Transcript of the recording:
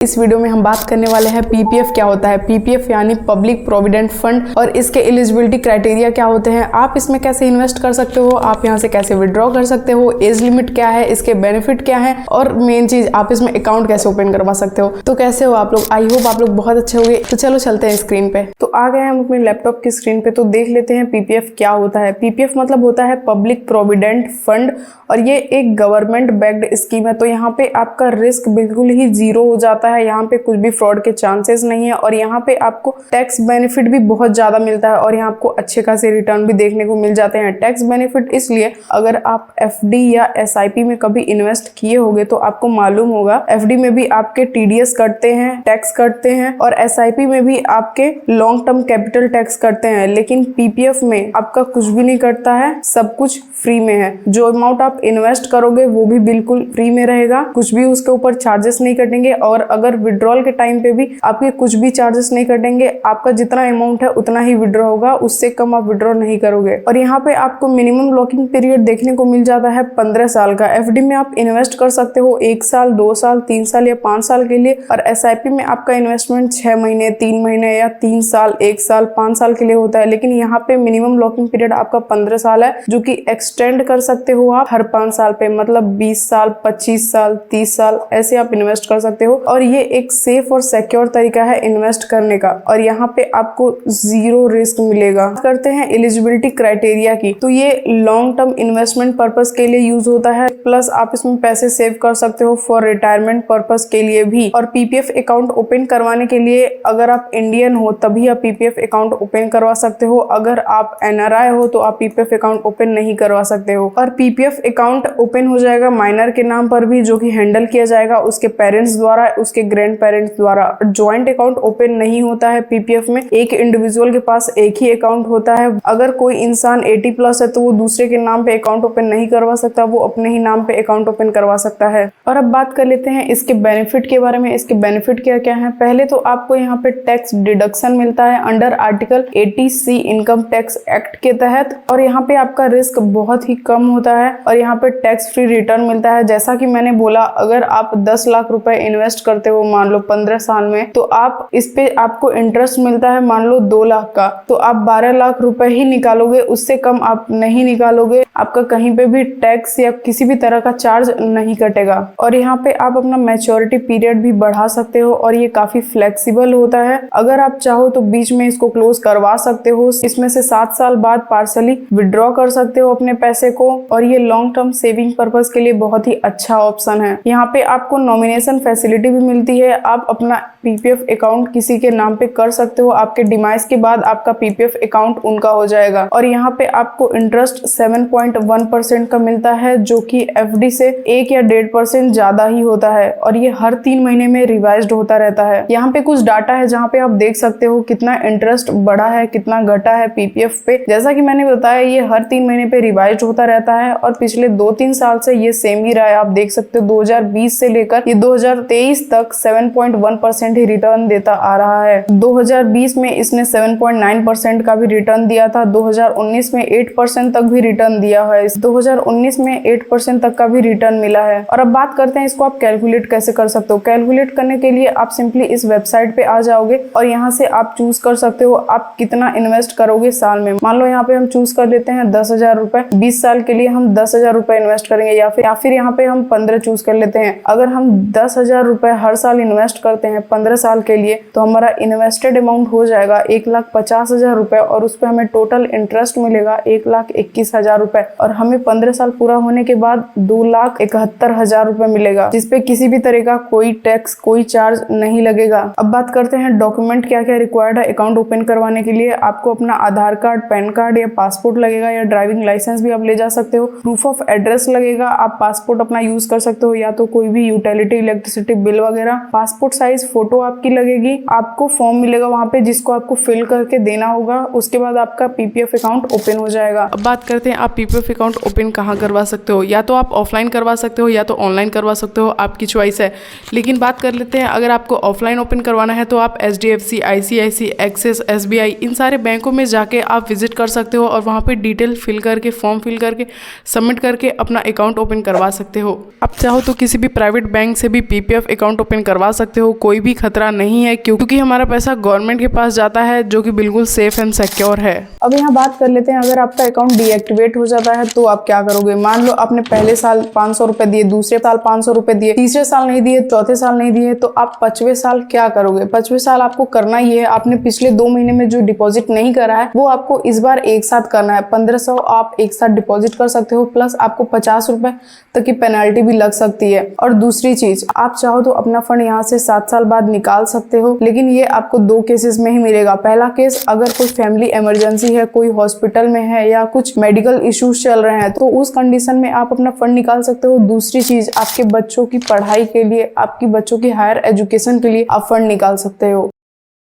इस वीडियो में हम बात करने वाले हैं पीपीएफ क्या होता है। पीपीएफ यानी पब्लिक प्रोविडेंट फंड, और इसके एलिजिबिलिटी क्राइटेरिया क्या होते हैं, आप इसमें कैसे इन्वेस्ट कर सकते हो, आप यहां से कैसे विड्रॉ कर सकते हो, एज लिमिट क्या है, इसके बेनिफिट क्या है, और मेन चीज आप इसमें अकाउंट कैसे ओपन करवा सकते हो। तो कैसे हो आप लोग, आई होप आप लोग बहुत अच्छे होंगे। तो चलो चलते हैं स्क्रीन पे। तो आ गए हम अपने लैपटॉप की स्क्रीन पे, तो देख लेते हैं पीपीएफ क्या होता है। पीपीएफ मतलब होता है पब्लिक प्रोविडेंट फंड, और ये एक गवर्नमेंट बैक्ड स्कीम है। तो यहाँ पे आपका रिस्क बिल्कुल ही जीरो हो जाता है, यहाँ पे कुछ भी फ्रॉड के चांसेस नहीं है, और यहाँ पे आपको टैक्स बेनिफिट भी बहुत ज्यादा मिलता है, और यहाँ आपको अच्छे खासे रिटर्न भी देखने को मिल जाते हैं। टैक्स बेनिफिट इसलिए, अगर आप एफडी या एसआईपी में कभी इन्वेस्ट किए होंगे तो आपको मालूम होगा, एफडी में भी आपके टीडीएस कटते हैं, टैक्स कटते हैं, और एसआईपी में भी आपके लॉन्ग टर्म कैपिटल टैक्स कटते हैं। लेकिन पीपीएफ में आपका कुछ भी नहीं कटता है, सब कुछ फ्री में है। जो अमाउंट आप इन्वेस्ट करोगे वो भी बिल्कुल फ्री में रहेगा, कुछ भी उसके ऊपर चार्जेस नहीं कटेंगे, और अगर विड्रॉल के टाइम पे भी आपके कुछ भी चार्जेस नहीं कटेंगे। आपका जितना अमाउंट है उतना ही विड्रॉ होगा, उससे कम आप विड्रॉ नहीं करोगे। और यहाँ पे आपको मिनिमम लॉकिंग पीरियड देखने को मिल जाता है 15 साल का। एफडी में आप इन्वेस्ट कर सकते हो 1 साल, 2 साल, 3 साल या 5 साल के लिए, और एसआईपी में आपका इन्वेस्टमेंट 6 महीने, 3 महीने या 3 साल, 1 साल, 5 साल के लिए होता है। लेकिन यहाँ पे मिनिमम लॉकिंग पीरियड आपका 15 साल है, जो कि एक्सटेंड कर सकते हो आप हर 5 साल पे, मतलब 20 साल, 25 साल, 30 साल ऐसे आप इन्वेस्ट कर सकते हो। और ये एक सेफ और सिक्योर तरीका है इन्वेस्ट करने का, और यहाँ पे आपको जीरो रिस्क मिलेगा। करते हैं एलिजिबिलिटी क्राइटेरिया की, तो ये लॉन्ग टर्म इन्वेस्टमेंट पर्पस के लिए यूज होता है, प्लस आप इसमें पैसे सेव कर सकते हो फॉर रिटायरमेंट पर्पस के लिए भी। और पीपीएफ अकाउंट ओपन करवाने के लिए, अगर आप इंडियन हो तभी आप पीपीएफ अकाउंट ओपन करवा सकते हो, अगर आप एनआरआई हो तो आप पीपीएफ अकाउंट ओपन नहीं करवा सकते हो। और पीपीएफ अकाउंट ओपन हो जाएगा माइनर के नाम पर भी, जो कि हैंडल किया जाएगा उसके पेरेंट्स द्वारा, उसके ग्रैंड पेरेंट्स द्वारा। ज्वाइंट अकाउंट ओपन नहीं होता है पीपीएफ में, एक इंडिविजुअल के पास एक ही अकाउंट होता है। अगर कोई इंसान 80+ है तो वो दूसरे के नाम पे अकाउंट ओपन नहीं करवा सकता, वो अपने ही नाम पे अकाउंट ओपन करवा सकता है। और अब बात कर लेते हैं इसके बेनिफिट के बारे में। इसके बेनिफिट क्या क्या है। पहले तो आपको यहाँ पे टैक्स डिडक्शन मिलता है under article 80C income tax act के तहत, और यहाँ पे आपका रिस्क बहुत ही कम होता है, और यहाँ पे टैक्स फ्री रिटर्न मिलता है। जैसा कि मैंने बोला, अगर आप 10 लाख रुपए इन्वेस्ट करते हो मान लो 15 साल में, तो आप इस पे आपको इंटरेस्ट मिलता है मान लो 2 लाख का, तो आप 12 लाख रुपए ही निकालोगे, उससे कम आप नहीं निकालोगे। आपका कहीं पे भी टैक्स या किसी भी तरह का चार्ज नहीं कटेगा। और यहाँ पे आप अपना मैच्योरिटी पीरियड भी बढ़ा सकते हो, और ये काफी फ्लेक्सिबल होता है। अगर आप चाहो तो बीच में इसको क्लोज करवा सकते हो, इसमें से 7 साल बाद पार्सली विड्रॉ कर सकते हो अपने पैसे को, और ये लॉन्ग टर्म सेविंग पर्पस के लिए बहुत ही अच्छा ऑप्शन है। यहाँ पे आपको नॉमिनेशन फैसिलिटी भी मिलती है, आप अपना पीपीएफ अकाउंट किसी के नाम पे कर सकते हो, आपके डिमाइस के बाद आपका पीपीएफ अकाउंट उनका हो जाएगा। और यहाँ पे आपको इंटरेस्ट 7.1% का मिलता है, जो कि एफडी से 1 या 1.5% ज्यादा ही होता है, और ये हर 3 महीने में रिवाइज्ड होता रहता है। यहाँ पे कुछ डाटा है जहाँ पे आप देख सकते हो कितना इंटरेस्ट बढ़ा है, कितना घटा है पीपीएफ पे। जैसा कि मैंने बताया, ये हर 3 महीने पे रिवाइज्ड होता रहता है, और पिछले 2-3 साल से ये सेम ही रहा है। आप देख सकते हो 2020 से लेकर ये 2023 तक 7.1% ही रिटर्न देता आ रहा है। 2020 में इसने 7.9% का भी रिटर्न दिया था, 2019 में 8% तक भी रिटर्न दिया है, 2019 में 8% तक का भी रिटर्न मिला है। और अब बात करते हैं इसको आप कैलकुलेट कैसे कर सकते हो। कैलकुलेट करने के लिए आप सिंपली इस वेबसाइट पे आ जाओगे, और यहाँ से आप चूज कर सकते हो आप कितना इन्वेस्ट करोगे साल में। मान लो यहाँ पे हम चूज कर लेते हैं 10,000 रुपए, 20 साल के लिए हम 10,000 रुपए इन्वेस्ट करेंगे, या फिर यहाँ पे हम 15 चूज कर लेते हैं। अगर हम 10,000 रुपए हर साल इन्वेस्ट करते हैं 15 साल के लिए, तो हमारा इन्वेस्टेड अमाउंट हो जाएगा 1,50,000 रुपए, और उस पर हमें टोटल इंटरेस्ट मिलेगा 1,21,000 रुपए, और हमें 15 साल पूरा होने के बाद 2,71,000 रुपए मिलेगा, जिसपे किसी भी तरह का कोई टैक्स, कोई चार्ज नहीं लगेगा। अब बात करते हैं डॉक्यूमेंट क्या क्या रिक्वायर्ड है अकाउंट ओपन करवाने के लिए। आपको अपना आधार कार्ड, पैन कार्ड या पासपोर्ट लगेगा, या ड्राइविंग लाइसेंस भी आप ले जा सकते हो। प्रूफ ऑफ एड्रेस लगेगा, आप पासपोर्ट अपना यूज कर सकते हो, या तो कोई भी यूटिलिटी इलेक्ट्रिसिटी बिल वगैरह। पासपोर्ट साइज फोटो आपकी लगेगी, आपको फॉर्म मिलेगा वहां पे जिसको आपको फिल करके देना होगा, उसके बाद आपका पीपीएफ अकाउंट ओपन हो जाएगा। अब बात करते हैं आप पीपीएफ अकाउंट ओपन कहाँ करवा सकते हो। या तो आप ऑफलाइन करवा सकते हो या तो ऑनलाइन करवा सकते हो, आपकी चॉइस है। लेकिन बात कर लेते हैं, अगर आपको ऑफलाइन ओपन करवाना है तो आप HDFC, ICICI, एक्सिस, SBI इन सारे बैंकों में जाके आप विजिट कर सकते हो और वहाँ पे डिटेल फिल करके, फॉर्म फिल करके, सबमिट करके अपना अकाउंट ओपन करवा सकते हो। आप चाहो तो किसी भी प्राइवेट बैंक से भी पीपीएफ अकाउंट ओपन करवा सकते हो, कोई भी खतरा नहीं है क्योंकि हमारा पैसा गवर्नमेंट के पास जाता है, जो कि बिल्कुल सेफ एंड सिक्योर है। अब यहाँ बात कर लेते हैं, अगर आपका अकाउंट डीएक्टिवेट हो जाता है तो आप क्या करोगे। मान लो आपने पहले साल 500 रुपए दिए, दूसरे साल 500 रुपए दिए, तीसरे साल नहीं दिए, चौथे साल नहीं दिए, तो आप 5वें साल क्या करोगे। 5वें साल आपको करना ही है, आपने पिछले 2 महीने में जो डिपॉजिट नहीं करा है वो आपको इस बार एक साथ करना है। 1500 आप एक साथ डिपॉजिट कर सकते हो, प्लस आपको 50 रुपए तक की पेनल्टी भी लग सकती है। और दूसरी चीज, आप चाहो तो अपना फंड यहाँ से 7 साल बाद निकाल सकते हो, लेकिन ये आपको 2 केसेस में ही मिलेगा। पहला केस, अगर कोई फैमिली इमरजेंसी है, कोई हॉस्पिटल में है या कुछ मेडिकल इश्यूज चल रहे हैं, तो उस कंडीशन में आप अपना फंड निकाल सकते हो। दूसरी चीज, आपके बच्चों की पढ़ाई के लिए, आपकी बच्चों की हायर एजुकेशन के लिए आप फंड निकाल सकते हो।